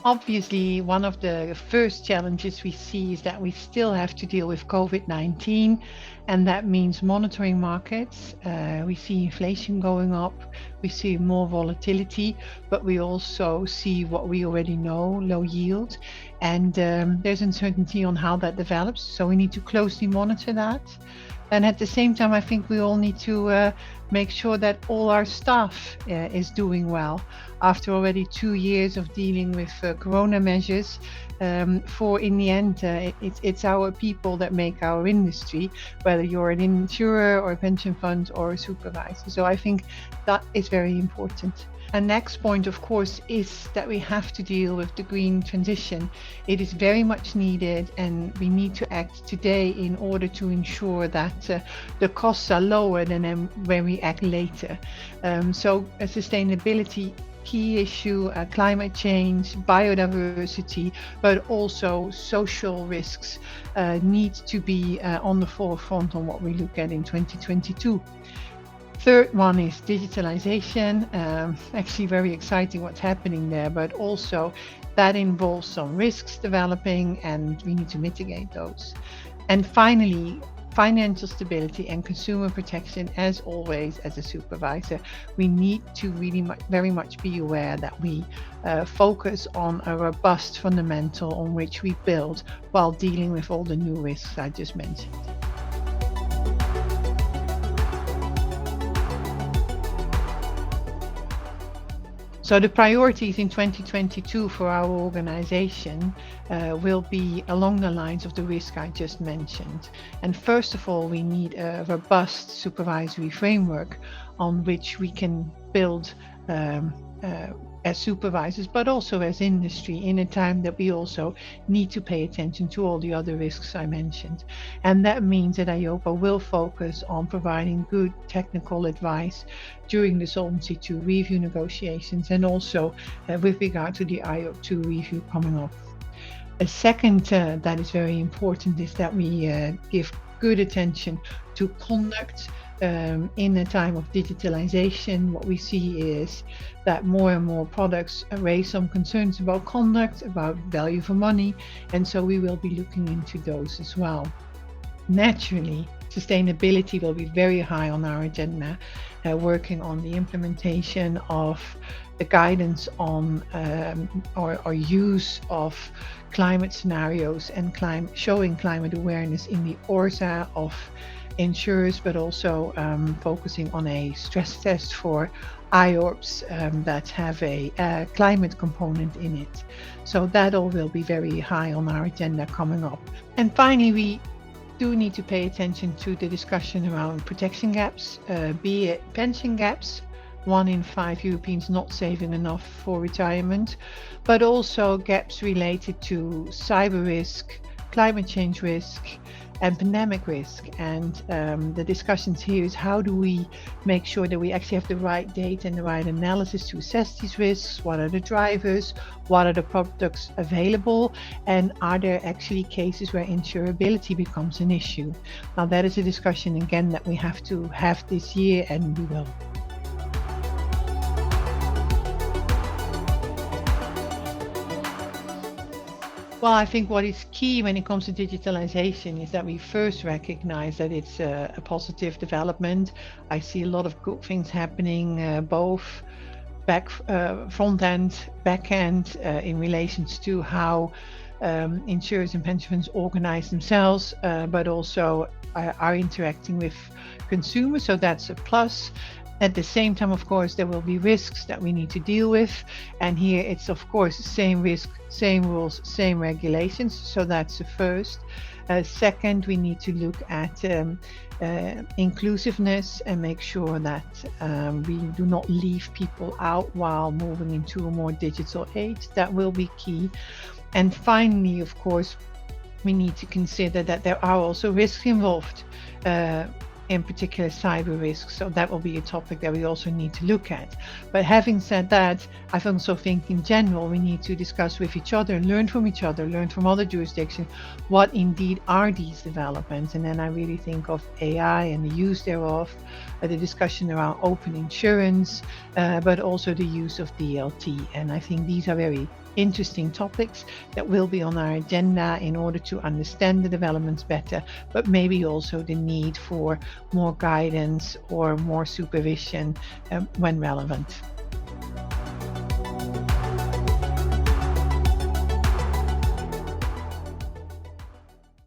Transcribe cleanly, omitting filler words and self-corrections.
Obviously, one of the first challenges we see is that we still have to deal with COVID-19, and that means monitoring markets. We see inflation going up, we see more volatility, but we also see what we already know, low yield, and there's uncertainty on how that develops. So we need to closely monitor that. And at the same time, I think we all need to make sure that all our staff is doing well. After already 2 years of dealing with corona measures, for in the end, it's our people that make our industry, whether you're an insurer or a pension fund or a supervisor. So I think that is very important. And next point, of course, is that we have to deal with the green transition. It is very much needed, and we need to act today in order to ensure that the costs are lower than when we act later. So sustainability, key issue, climate change, biodiversity, but also social risks need to be on the forefront on what we look at in 2022. Third one is digitalization. Actually very exciting what's happening there, but also that involves some risks developing, and we need to mitigate those. And finally, financial stability and consumer protection. As always, as a supervisor, we need to really very much be aware that we focus on a robust fundamental on which we build while dealing with all the new risks I just mentioned. So the priorities in 2022 for our organization will be along the lines of the risk I just mentioned. And first of all, we need a robust supervisory framework on which we can build as supervisors, but also as industry, in a time that we also need to pay attention to all the other risks I mentioned. And that means that EIOPA will focus on providing good technical advice during the Solvency II review negotiations, and also with regard to the IO2 review coming up. A second that is very important is that we give good attention to conduct. In a time of digitalization, what we see is that more and more products raise some concerns about conduct, about value for money, and so we will be looking into those as well. Naturally, sustainability will be very high on our agenda, working on the implementation of the guidance on or use of climate scenarios and showing climate awareness in the ORSA of insurers, but also focusing on a stress test for IORPs that have a climate component in it. So that all will be very high on our agenda coming up. And finally, we do need to pay attention to the discussion around protection gaps, be it pension gaps, 1 in 5 Europeans not saving enough for retirement, but also gaps related to cyber risk, climate change risk, and pandemic risk. And the discussions here is how do we make sure that we actually have the right data and the right analysis to assess these risks? What are the drivers? What are the products available? And are there actually cases where insurability becomes an issue? Now that is a discussion again that we have to have this year, and we will. Well, I think what is key when it comes to digitalization is that we first recognize that it's a positive development. I see a lot of good things happening, both front end, back end, in relations to how insurers and pension funds organize themselves, but also are interacting with consumers. So that's a plus. At the same time, of course, there will be risks that we need to deal with. And here it's, of course, same risk, same rules, same regulations. So that's the first. Second, we need to look at inclusiveness and make sure that we do not leave people out while moving into a more digital age. That will be key. And finally, of course, we need to consider that there are also risks involved. in particular cyber risks. So that will be a topic that we also need to look at. But having said that, I also think in general we need to discuss with each other, learn from each other, learn from other jurisdictions, what indeed are these developments. And then I really think of AI and the use thereof, the discussion around open insurance, but also the use of DLT. And I think these are very interesting topics that will be on our agenda in order to understand the developments better, but maybe also the need for more guidance or more supervision when relevant.